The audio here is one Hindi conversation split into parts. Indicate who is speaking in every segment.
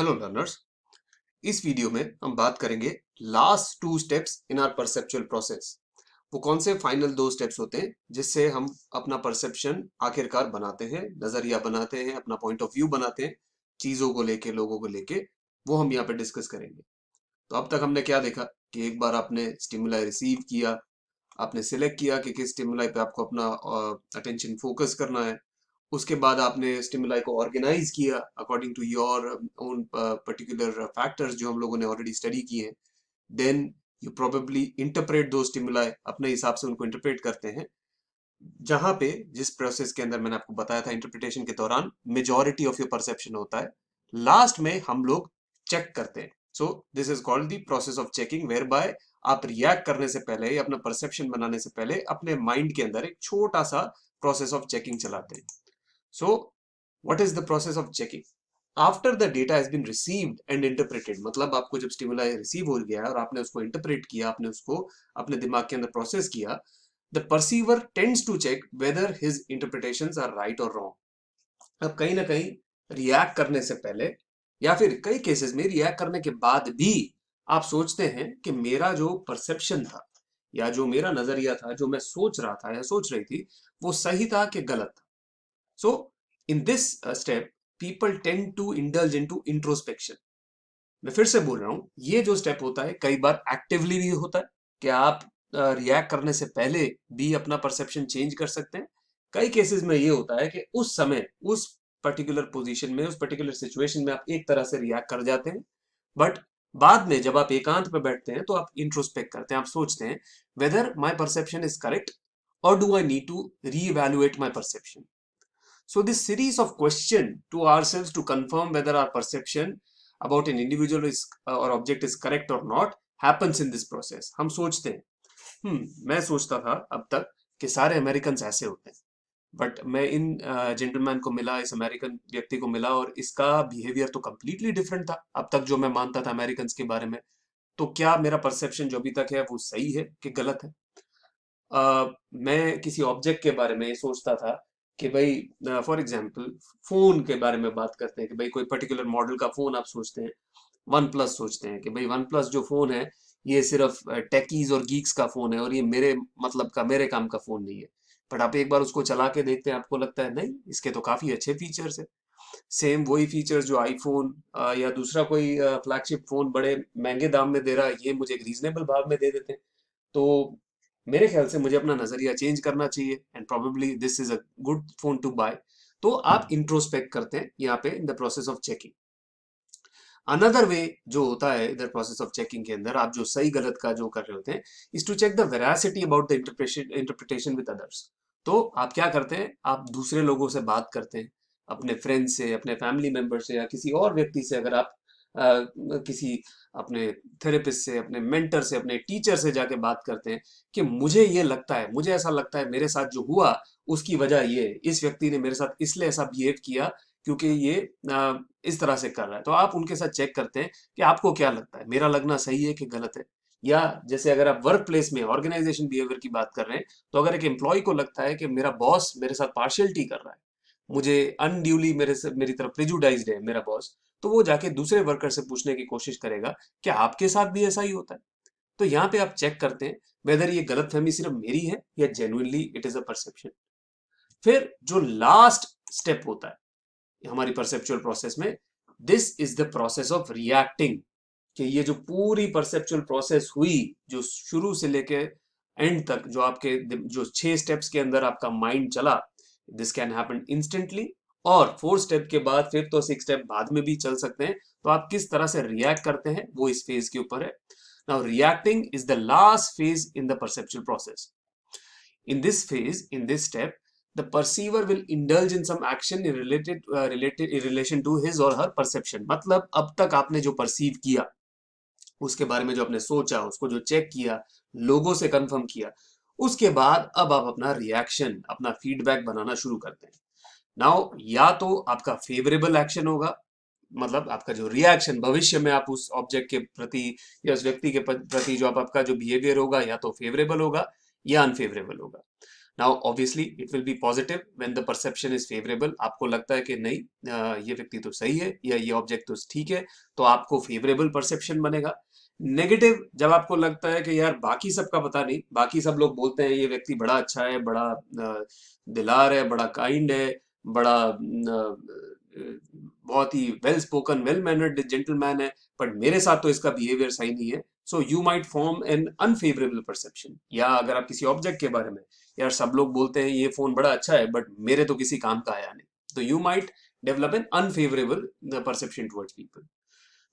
Speaker 1: Hello learners. इस वीडियो में हम बात करेंगे last 2 steps in our perceptual process. वो कौन से फाइनल 2 स्टेप्स होते हैं जिससे हम अपना परसेप्शन आखिरकार बनाते हैं, नजरिया बनाते हैं, अपना पॉइंट ऑफ व्यू बनाते हैं चीजों को लेके, लोगों को लेके। वो हम यहाँ पे डिस्कस करेंगे। तो अब तक हमने क्या देखा कि एक बार आपने स्टिमुलाई रिसीव किया, आपने सिलेक्ट किया कि किस स्टिमुलाई पे आपको अपना अटेंशन फोकस करना है। उसके बाद आपने स्टिमुलाई को ऑर्गेनाइज किया according to your own particular factors जो हम लोगों ने ऑलरेडी स्टडी किए हैं। Then you probably interpret those stimuli, अपने हिसाब से उनको इंटरप्रेट करते हैं। जहां पे जिस प्रोसेस के अंदर मैंने आपको बताया था, इंटरप्रिटेशन के दौरान मेजॉरिटी ऑफ योर परसेप्शन होता है, लास्ट में हम लोग चेक करते हैं। So this is called the process of checking, whereby आप रिएक्ट करने से पहले या अपना परसेप्शन बनाने से पहले अपने माइंड के अंदर एक छोटा सा प्रोसेस ऑफ चेकिंग चलाते हैं। So what is the process of checking? After the data has been received and interpreted, मतलब आपको जब स्टिमुलाई रिसीव हो गया है और आपने उसको इंटरप्रेट किया, आपने उसको अपने दिमाग के अंदर प्रोसेस किया, the perceiver tends to check whether his interpretations are right और रॉन्ग। अब कहीं ना कहीं रिएक्ट करने से पहले या फिर कई केसेस में रिएक्ट करने के बाद भी आप सोचते हैं कि मेरा जो परसेप्शन था या जो मेरा नजरिया था, जो मैं सोच रहा था या सोच रही थी, वो सही था कि गलत था। So in this step people tend to indulge into introspection. मैं फिर से बोल रहा हूं, ये जो स्टेप होता है कई बार एक्टिवली भी होता है कि आप रिएक्ट करने से पहले भी अपना परसेप्शन चेंज कर सकते हैं। कई केसेस में ये होता है कि उस समय, उस पर्टिकुलर पोजीशन में, उस पर्टिकुलर सिचुएशन में आप एक तरह से रिएक्ट कर जाते हैं, बट बाद में जब आप एकांत पे बैठते हैं तो आप इंट्रोस्पेक्ट करते हैं, आप सोचते हैं whether my perception is correct और do I need to reevaluate my perception. So this series of question to ourselves to confirm whether our perception about an individual is or object is correct or not happens in this process. हम सोचते हैं, मैं सोचता था अब तक कि सारे अमेरिकन ऐसे होते हैं, बट मैं इन जेंटलमैन को मिला, इस अमेरिकन व्यक्ति को मिला और इसका बिहेवियर तो कंप्लीटली डिफरेंट था अब तक जो मैं मानता था अमेरिकन के बारे में। तो क्या मेरा परसेप्शन जो अभी तक है वो सही है कि गलत है? मैं किसी ऑब्जेक्ट के बारे में ये सोचता था कि भाई, फॉर एग्जांपल फोन के बारे में बात करते हैं कि भाई कोई पर्टिकुलर मॉडल का फोन आप सोचते हैं, वन प्लस सोचते हैं कि भाई वन प्लस जो फोन है ये सिर्फ टेकीज और गीक्स का फोन है और ये मेरे मतलब का, मेरे काम का फोन नहीं है। बट आप एक बार उसको चला के देखते हैं, आपको लगता है नहीं, इसके तो काफी अच्छे फीचर्स है। सेम वही फीचर्स जो आईफोन या दूसरा कोई फ्लैगशिप फोन बड़े महंगे दाम में दे रहा है, ये मुझे एक रीजनेबल भाव में दे देते हैं। तो मेरे ख्याल से मुझे अपना नजरिया चेंज करना चाहिए and probably this is a good phone to buy. तो आप इंट्रोस्पेक्ट करते हैं यहाँ पे in the process of checking. Another way जो होता है इधर प्रोसेस ऑफ चेकिंग के अंदर, आप जो सही गलत का जो कर रहे होते हैं, is to check the veracity about the interpretation with others. तो आप क्या करते हैं, आप दूसरे लोगों से बात करते हैं, अपने फ्रेंड से, अपने फैमिली मेंबर से या किसी और व्यक्ति से। अगर आप किसी अपने थेरेपिस्ट से, अपने मेंटर से, अपने टीचर से जाके बात करते हैं कि मुझे ये लगता है, मुझे ऐसा लगता है, मेरे साथ जो हुआ उसकी वजह ये, इस व्यक्ति ने मेरे साथ इसलिए ऐसा बिहेव किया क्योंकि ये इस तरह से कर रहा है। तो आप उनके साथ चेक करते हैं कि आपको क्या लगता है, मेरा लगना सही है कि गलत है। या जैसे अगर आप वर्क प्लेस में ऑर्गेनाइजेशन बिहेवियर की बात कर रहे हैं, तो अगर एक एम्प्लॉय को लगता है कि मेरा बॉस मेरे साथ पार्शियलिटी कर रहा है, मुझे अनड्यूली मेरे से, मेरी तरफ प्रिजुडाइज्ड है मेरा बॉस, तो वो जाके दूसरे वर्कर से पूछने की कोशिश करेगा क्या आपके साथ भी ऐसा ही होता है। तो यहाँ पे आप चेक करते हैं वेदर ये गलतफहमी सिर्फ मेरी है या genuinely it is a perception. फिर जो लास्ट स्टेप होता है हमारी परसेप्चुअल प्रोसेस में, this is the process of reacting. कि ये जो पूरी परसेप्चुअल प्रोसेस हुई, जो शुरू से लेके एंड तक, जो आपके जो 6 स्टेप्स के अंदर आपका माइंड चला, दिस कैन हैपन इंस्टेंटली, और 4 स्टेप के बाद 5th और 6th स्टेप बाद में भी चल सकते हैं। तो आप किस तरह से रिएक्ट करते हैं वो इस फेज के ऊपर है। Now reacting is the last phase in the perceptual process. In this phase, in this step, the perceiver will indulge in some action related in relation to his or her perception। मतलब अब तक आपने जो परसीव किया, उसके बारे में जो आपने सोचा, उसको जो चेक किया, लोगों से कंफर्म किया, उसके बाद अब आप अपना रिएक्शन, अपना फीडबैक बनाना शुरू करते हैं। नाउ या तो आपका फेवरेबल एक्शन होगा, मतलब आपका जो रिएक्शन भविष्य में आप उस ऑब्जेक्ट के प्रति या उस व्यक्ति के प्रति जो आपका जो बिहेवियर होगा, या तो फेवरेबल होगा या अनफेवरेबल होगा। Now obviously it will be positive when the perception is favourable. आपको लगता है कि नहीं, ये व्यक्ति तो सही है या ये ऑब्जेक्ट तो ठीक है, तो आपको फेवरेबल परसेप्शन बनेगा। नेगेटिव जब आपको लगता है कि यार बाकी सबका पता नहीं, बाकी सब लोग बोलते हैं ये व्यक्ति बड़ा अच्छा है, बड़ा दिलार है, बड़ा काइंड है, बड़ा बहुत ही well spoken well mannered gentleman है, बट मेरे साथ तो इसका बिहेवियर सही नहीं है। So you might form an unfavourable perception. या अगर आप किसी ऑब्जेक्ट के बारे में, यार सब लोग बोलते हैं ये फोन बड़ा अच्छा है बट मेरे तो किसी काम का आया नहीं, तो you might develop an unfavorable perception towards people.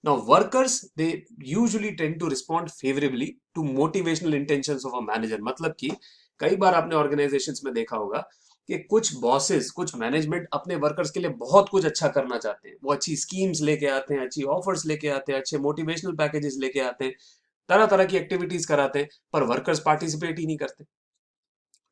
Speaker 1: Now, workers, they usually tend to respond favorably to motivational intentions of a manager. मतलब कि कई बार आपने ऑर्गेनाइजेशंस में देखा होगा कि कुछ बॉसेस, कुछ मैनेजमेंट अपने वर्कर्स के लिए बहुत कुछ अच्छा करना चाहते हैं। वो अच्छी स्कीम्स लेके आते हैं, अच्छी ऑफर्स लेके आते हैं, अच्छे मोटिवेशनल पैकेजेस लेके आते हैं, तरह तरह की एक्टिविटीज कराते हैं, पर वर्कर्स पार्टिसिपेट ही नहीं करते।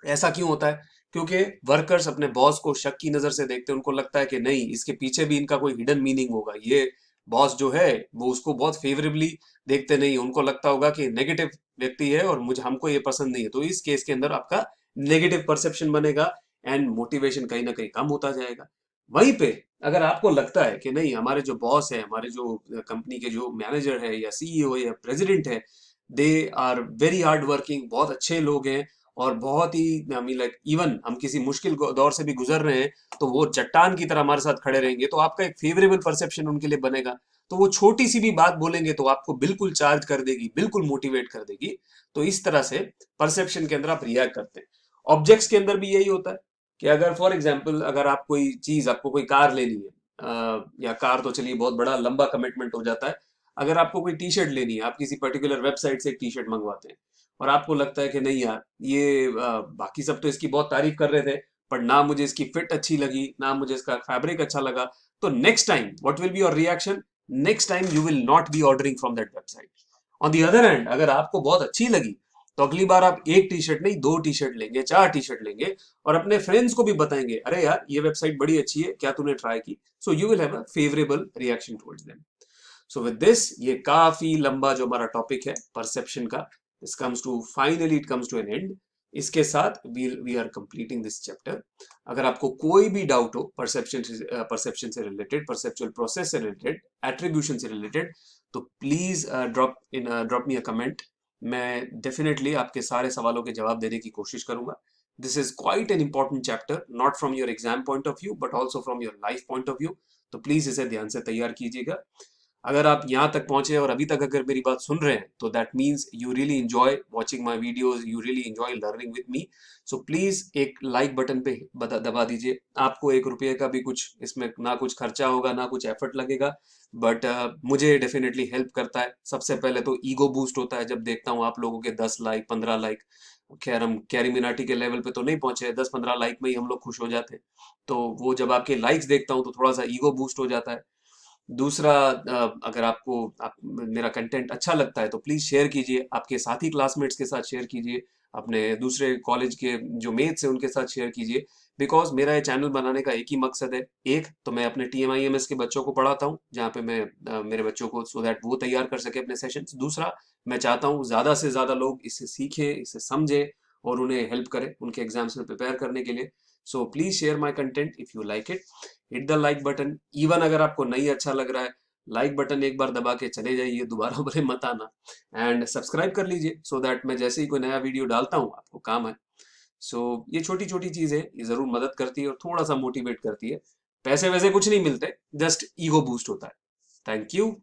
Speaker 1: ऐसा क्यों होता है? क्योंकि वर्कर्स अपने बॉस को शक की नजर से देखते हैं। उनको लगता है कि नहीं, इसके पीछे भी इनका कोई हिडन मीनिंग होगा, ये बॉस जो है वो उसको बहुत फेवरेबली देखते नहीं। उनको लगता होगा कि नेगेटिव व्यक्ति है और मुझे हमको ये पसंद नहीं है, तो इस केस के अंदर आपका नेगेटिव परसेप्शन बनेगा एंड मोटिवेशन कहीं ना कहीं कम होता जाएगा। वहीं पे अगर आपको लगता है कि नहीं, हमारे जो बॉस है, हमारे जो कंपनी के जो मैनेजर है या सीईओ या प्रेसिडेंट है, they are very hard working, बहुत अच्छे लोग हैं और बहुत ही आई मीन लाइक इवन हम किसी मुश्किल दौर से भी गुजर रहे हैं तो वो चट्टान की तरह हमारे साथ खड़े रहेंगे, तो आपका एक फेवरेबल परसेप्शन उनके लिए बनेगा। तो वो छोटी सी भी बात बोलेंगे तो आपको बिल्कुल चार्ज कर देगी, बिल्कुल मोटिवेट कर देगी। तो इस तरह से परसेप्शन के अंदर आप रिएक्ट करते हैं। ऑब्जेक्ट्स के अंदर भी यही होता है कि अगर फॉर एग्जाम्पल अगर आप कोई चीज, आपको कोई कार लेनी है, या कार तो चलिए बहुत बड़ा लंबा कमिटमेंट हो जाता है। अगर आपको कोई टी शर्ट लेनी है, आप किसी पर्टिकुलर वेबसाइट से एक टी शर्ट मंगवाते हैं और आपको लगता है कि नहीं यार, ये बाकी सब तो इसकी बहुत तारीफ कर रहे थे, पर ना मुझे इसकी फिट अच्छी लगी, ना मुझे इसका फैब्रिक अच्छा लगा, तो next time what will be your reaction? Next time you will not be ordering from that website. On the other hand, अगर आपको बहुत अच्छी लगी तो अगली बार आप एक टी शर्ट नहीं, दो टी शर्ट लेंगे, चार टी शर्ट लेंगे और अपने फ्रेंड्स को भी बताएंगे, अरे यार ये वेबसाइट बड़ी अच्छी है, क्या तूने ट्राई की? So you will have a favourable reaction towards them. So with this, ये काफी लंबा जो हमारा टॉपिक है परसेप्शन का, this comes to finally it comes to an end। इसके साथ we are completing this chapter. अगर आपको कोई भी डाउट हो परसेप्शन से रिलेटेड, परसेप्चुअल प्रोसेस से रिलेटेड, एट्रीब्यूशन से रिलेटेड, तो please drop me a comment. मैं डेफिनेटली आपके सारे सवालों के जवाब देने की कोशिश करूंगा। This is quite an important chapter, not from your exam point of view but also from your life point of view. तो प्लीज इसे ध्यान से तैयार कीजिएगा। अगर आप यहाँ तक पहुंचे और अभी तक अगर मेरी बात सुन रहे हैं, तो that means you really enjoy watching my videos, you really enjoy learning with me. So please एक लाइक बटन पे दबा दीजिए। आपको 1 रुपये का भी कुछ इसमें ना कुछ खर्चा होगा, ना कुछ एफर्ट लगेगा, बट मुझे डेफिनेटली हेल्प करता है। सबसे पहले तो ईगो बूस्ट होता है जब देखता हूँ आप लोगों के 10 लाइक, 15 लाइक। खैर हम कैरी मिनाटी के लेवल पे तो नहीं पहुंचे, 10-15 लाइक में ही हम लोग खुश हो जाते हैं। तो वो जब आपके लाइक्स देखता हूँ तो थोड़ा सा ईगो बूस्ट हो जाता है। दूसरा, अगर आपको मेरा कंटेंट अच्छा लगता है तो प्लीज शेयर कीजिए, आपके साथी क्लासमेट्स के साथ शेयर कीजिए, अपने दूसरे कॉलेज के जो मेट्स हैं उनके साथ शेयर कीजिए। बिकॉज मेरा ये चैनल बनाने का एक ही मकसद है। एक तो मैं अपने TMIMS के बच्चों को पढ़ाता हूँ, जहाँ पे मैं मेरे बच्चों को सो दैट वो तैयार कर सके अपने सेशंस। दूसरा, मैं चाहता हूँ ज्यादा से ज्यादा लोग इससे सीखें, इससे समझें और उन्हें हेल्प करें उनके एग्जाम्स में प्रिपेयर करने के लिए। So please share my content if you like it. Hit the like button. Even अगर आपको नहीं अच्छा लग रहा है, लाइक बटन एक बार दबा के चले जाइए, दोबारा बोले मत आना। एंड सब्सक्राइब कर लीजिए सो दैट मैं जैसे ही कोई नया वीडियो डालता हूँ आपको काम आए। सो ये छोटी छोटी चीजें ये जरूर मदद करती है और थोड़ा सा मोटिवेट करती है। पैसे वैसे कुछ नहीं मिलते, जस्ट ईगो बूस्ट होता है। Thank you.